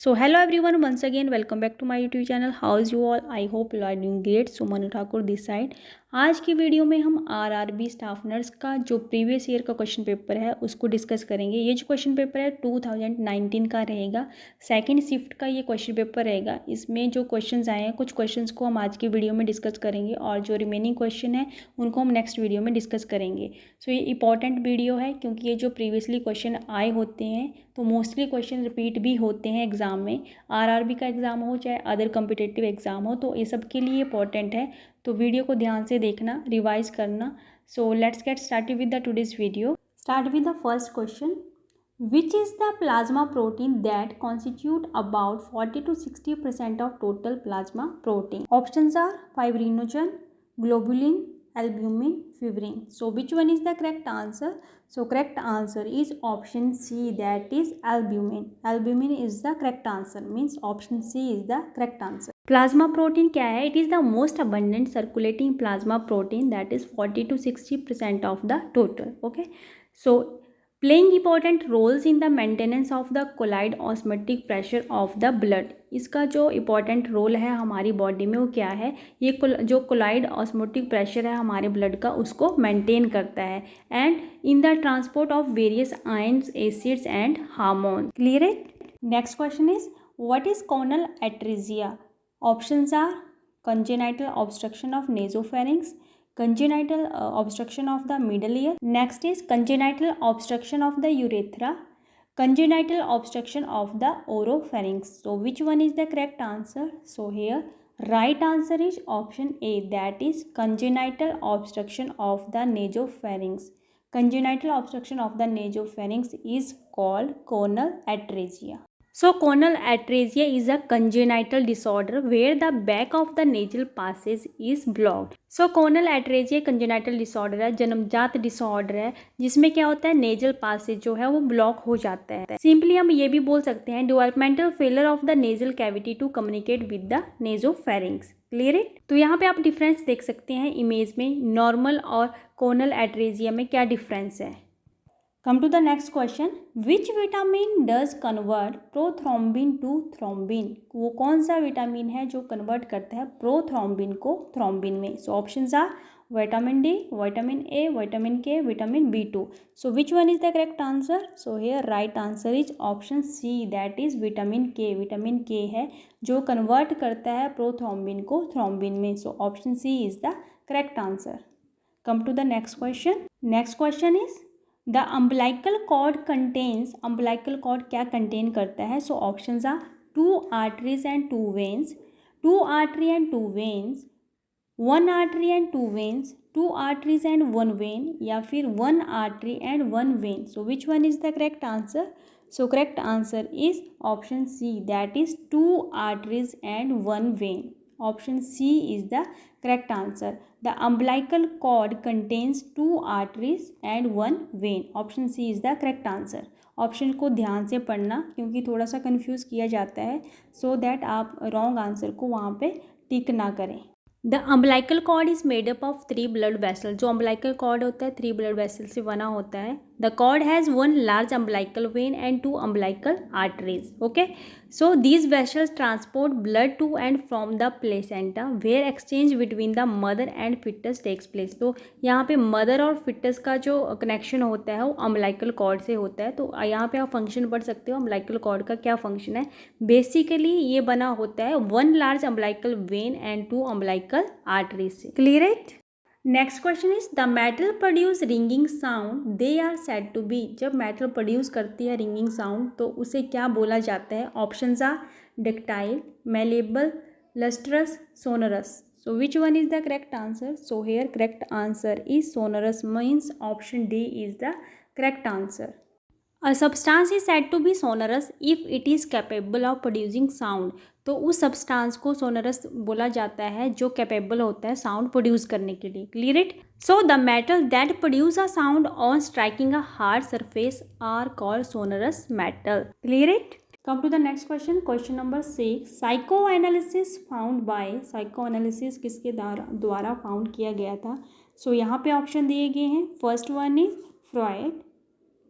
So hello everyone, once again welcome back to my YouTube channel. How is you all? I hope you are doing great. So Manu Thakur this side. आज की video में हम RRB staff nurse का जो previous year का question paper है उसको discuss करेंगे। ये जो क्वेश्चन पेपर है 2019 का रहेगा, सेकंड शिफ्ट का ये क्वेश्चन पेपर रहेगा। इसमें जो क्वेश्चंस आए हैं, कुछ क्वेश्चंस को हम आज की वीडियो में डिस्कस करेंगे और जो रिमेनिंग क्वेश्चन है उनको हम नेक्स्ट वीडियो में डिस्कस करेंगे। सो ये इंपॉर्टेंट वीडियो है क्योंकि ये जो प्रीवियसली क्वेश्चन आए होते हैं तो मोस्टली क्वेश्चन रिपीट भी होते हैं एग्ज़ाम में। आरआरबी का एग्ज़ाम हो चाहे अदर कम्पिटिटिव एग्ज़ाम हो, तो ये सब के लिए इंपॉर्टेंट है। तो वीडियो को ध्यान से देखना, रिवाइज करना। So let's get started with the today's video. Start with the first question. Which is the plasma protein that constitute about 40 to 60% of total plasma protein? Options are fibrinogen, globulin, albumin, fibrin. So which one is the correct answer? So correct answer is option C, that is albumin. Albumin is the correct answer, means option C is the correct answer. Plasma protein क्या है? It is the most abundant circulating plasma protein, that is 40 to 60% of the total. Okay, so playing important roles in the maintenance of the colloid osmotic pressure of the blood. इसका जो important role है हमारी body में वो क्या है? ये जो कोलाइड ऑस्मोटिक प्रेशर है हमारे ब्लड का उसको मेंटेन करता है and in the transport of various ions, acids and hormone. Clear है? Next question is what is choanal atresia? Options are congenital obstruction of nasopharynx, congenital obstruction of the middle ear. Next is congenital obstruction of the urethra, congenital obstruction of the oropharynx. So which one is the correct answer? So here right answer is option A, that is congenital obstruction of the nasopharynx. Congenital obstruction of the nasopharynx is called conal atresia. So conal atresia is a congenital disorder where the back of the nasal passage is blocked. So conal atresia congenital disorder है, जन्मजात disorder है जिसमें क्या होता है, nasal Passage जो है वो ब्लॉक हो जाता है। सिंपली हम ये भी बोल सकते हैं developmental failure of the nasal cavity to communicate with the nasopharynx. Clear है? तो यहाँ पे आप डिफरेंस देख सकते हैं इमेज में, नॉर्मल और कोनल एट्रेजिया में क्या डिफरेंस है। Come to the next question. Which vitamin does convert prothrombin to thrombin? वो कौन सा विटामिन है जो कन्वर्ट करता है प्रोथ्रोम्बिन को थ्रोम्बिन में? So options are vitamin D, vitamin A, vitamin K, vitamin B2. So which one is the correct answer? So here right answer is option C, that is vitamin K. Vitamin K है जो convert करता है prothrombin को thrombin में। So option C is the correct answer. Come to the next question. Next question is the umbilical cord contains, umbilical cord क्या contain करता है? So options are 2 arteries and 2 veins, 2 artery and 2 veins, 1 artery and 2 veins, 2 arteries and 1 vein, या फिर 1 artery and 1 vein. So which one is the correct answer? So correct answer is option C, that is 2 arteries and 1 vein. Option C is the correct answer. The umbilical cord contains 2 arteries and 1 vein. Option C is the correct answer. Option को ध्यान से पढ़ना क्योंकि थोड़ा सा confuse किया जाता है, सो दैट आप रॉन्ग आंसर को वहाँ पे टिक ना करें। The umbilical cord is made up of 3 blood vessel. जो अम्बलाइकल कॉर्ड होता है 3 ब्लड वेसल से बना होता है। The cord has 1 large umbilical vein and 2 umbilical arteries. Okay, so these vessels transport blood to and from the placenta where exchange between the mother and foetus takes place. तो यहाँ पे mother और foetus का जो connection होता है वो umbilical cord से होता है। तो यहाँ पे आप फंक्शन पढ़ सकते हो अम्बलाइकल कॉर्ड का क्या फंक्शन है। बेसिकली ये बना होता है 1 large umbilical vein and 2 umbilical arteries से। Clear it? Next question is the metal produce ringing sound they are said to be. जब मेटल प्रोड्यूस करती है रिंगिंग साउंड तो उसे क्या बोला जाता है? Options are ductile, malleable, lustrous, sonorous. So which one is the correct answer? So here correct answer is sonorous, means option D is the correct answer. A substance is said to be sonorous if it is capable of producing sound. तो उस substance को sonorous बोला जाता है जो capable होता है sound produce करने के लिए। Clear it? So the metal that produce a sound on striking a hard surface are called sonorous metal. Clear it? Come to the next question, question number 6. Psychoanalysis found by, psychoanalysis किसके द्वारा found किया गया था? सो यहाँ पे option दिए गए हैं. First one is Freud,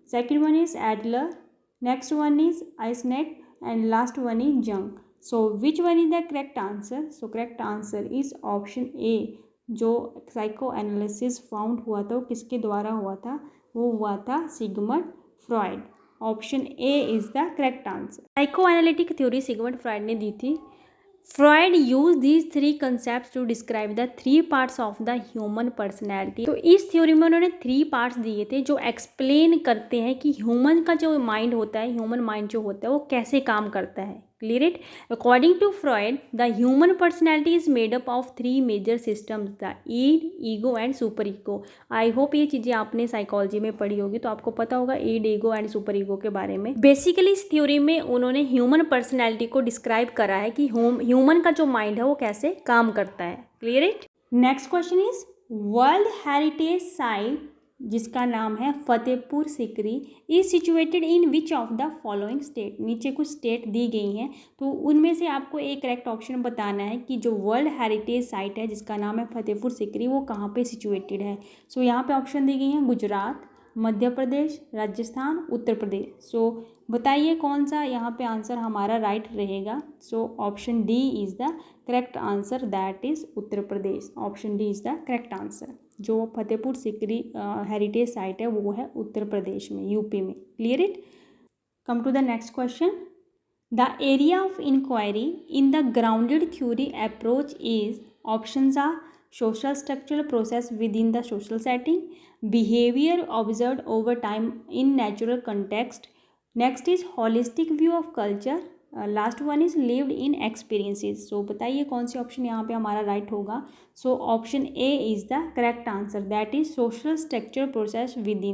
second one is Adler, next one is Eisnet, and last one is jung. So which one is the correct answer? So correct answer is option A. जो psycho analysis found हुआ था वो किसके द्वारा हुआ था? वो हुआ था Sigmund Freud. Option A is the correct answer. Psychoanalytic theory Sigmund Freud ने दी थी। Freud use these 3 concept to describe the 3 parts of the human personality. तो इस थ्योरी में उन्होंने 3 पार्ट्स दिए थे जो एक्सप्लेन करते हैं कि ह्यूमन का जो माइंड होता है, ह्यूमन माइंड जो होता है वो कैसे काम करता है। Clear it? According to Freud the human personality is made up of 3 major systems, the id, ego and super ego. I hope ये चीज़ें आपने साइकोलॉजी में पढ़ी होगी तो आपको पता होगा ईड, ईगो एंड सुपर ईगो के बारे में। बेसिकली इस थ्योरी में उन्होंने ह्यूमन पर्सनैलिटी को डिस्क्राइब करा है कि ह्यूमन का जो माइंड है वो कैसे काम करता है। Clear it? Next question is world heritage site जिसका नाम है Fatehpur Sikri is situated in which of the following state. नीचे कुछ स्टेट दी गई हैं तो उनमें से आपको एक करेक्ट ऑप्शन बताना है कि जो वर्ल्ड हेरिटेज साइट है जिसका नाम है फतेहपुर सिकरी वो कहाँ पे सिचुएटेड है। सो यहाँ पे ऑप्शन दी गई हैं गुजरात, मध्य प्रदेश, राजस्थान, उत्तर प्रदेश। सो बताइए कौन सा यहाँ पे आंसर हमारा राइट रहेगा। So option D is the correct answer, that is Uttar Pradesh. Option D is the correct answer. जो फतेहपुर सिकरी हेरिटेज साइट है वो है उत्तर प्रदेश में, यूपी में। Clear it? Come to the next question. The area of inquiry in the grounded theory approach is, options are social structural process within the social setting, behavior observed over time in natural context, next is holistic view of culture, last one is lived in experiences. So बताइए कौन सी option यहाँ पे हमारा right होगा। So option A is the correct answer, that is social structure process with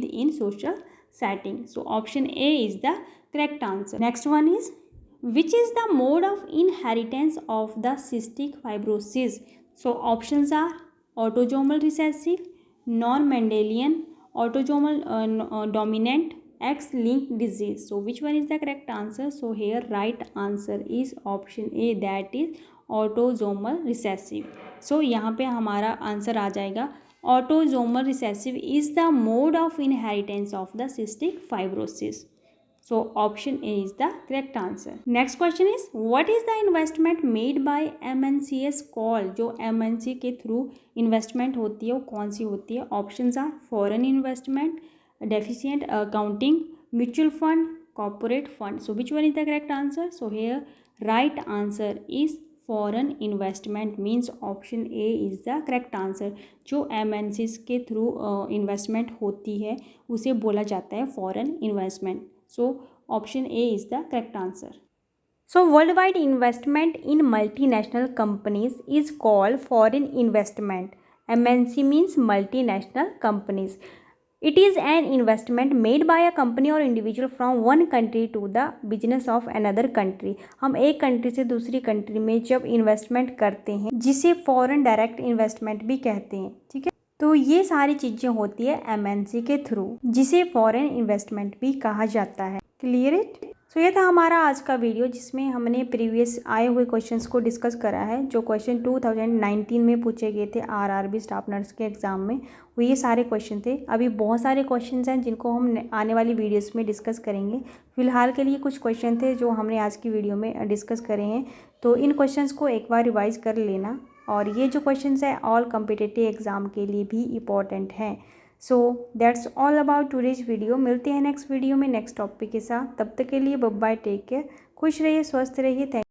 in social setting. So option A is the correct answer. Next one is which is the mode of inheritance of the cystic fibrosis. So options are autosomal recessive, non-Mendelian, autosomal dominant, X-linked disease. So which one is the correct answer? So here right answer is option A, that is autosomal recessive. So यहाँ पे हमारा answer आ जाएगा autosomal recessive is the mode of inheritance of the cystic fibrosis. So option A is the correct answer. Next question is what is the investment made by MNCs called? जो MNC के through investment होती है वो कौन सी होती है? Options are foreign investment, deficient accounting, mutual fund, corporate fund. So which one is the correct answer? So here right answer is foreign investment, means option A is the correct answer. जो MNCs के through investment होती है उसे बोला जाता है foreign investment. So option A is the correct answer. So worldwide investment in multinational companies is called foreign investment. MNC means multinational companies. It is an investment made by a company or individual from one country to the business of another country. हम एक country से दूसरी country में जब investment करते हैं जिसे foreign direct investment भी कहते हैं। ठीक है, तो ये सारी चीज़ें होती है MNC के थ्रू जिसे फॉरेन इन्वेस्टमेंट भी कहा जाता है। Clear it? सो ये था हमारा आज का वीडियो जिसमें हमने प्रीवियस आए हुए क्वेश्चंस को डिस्कस करा है। जो क्वेश्चन 2019 में पूछे गए थे RRB स्टाफ नर्स के एग्ज़ाम में वो ये सारे क्वेश्चन थे। अभी बहुत सारे क्वेश्चंस हैं जिनको हम आने वाली वीडियोस में डिस्कस करेंगे। फिलहाल के लिए कुछ क्वेश्चन थे जो हमने आज की वीडियो में डिस्कस करे हैं, तो इन क्वेश्चंस को एक बार रिवाइज कर लेना। और ये जो क्वेश्चंस है ऑल कॉम्पिटिटिव एग्ज़ाम के लिए भी इम्पॉर्टेंट हैं। So that's all about today's video. मिलते हैं नेक्स्ट वीडियो में नेक्स्ट टॉपिक के साथ। तब तक के लिए बाय बाय, टेक केयर, खुश रहिए, स्वस्थ रहिए। थैंक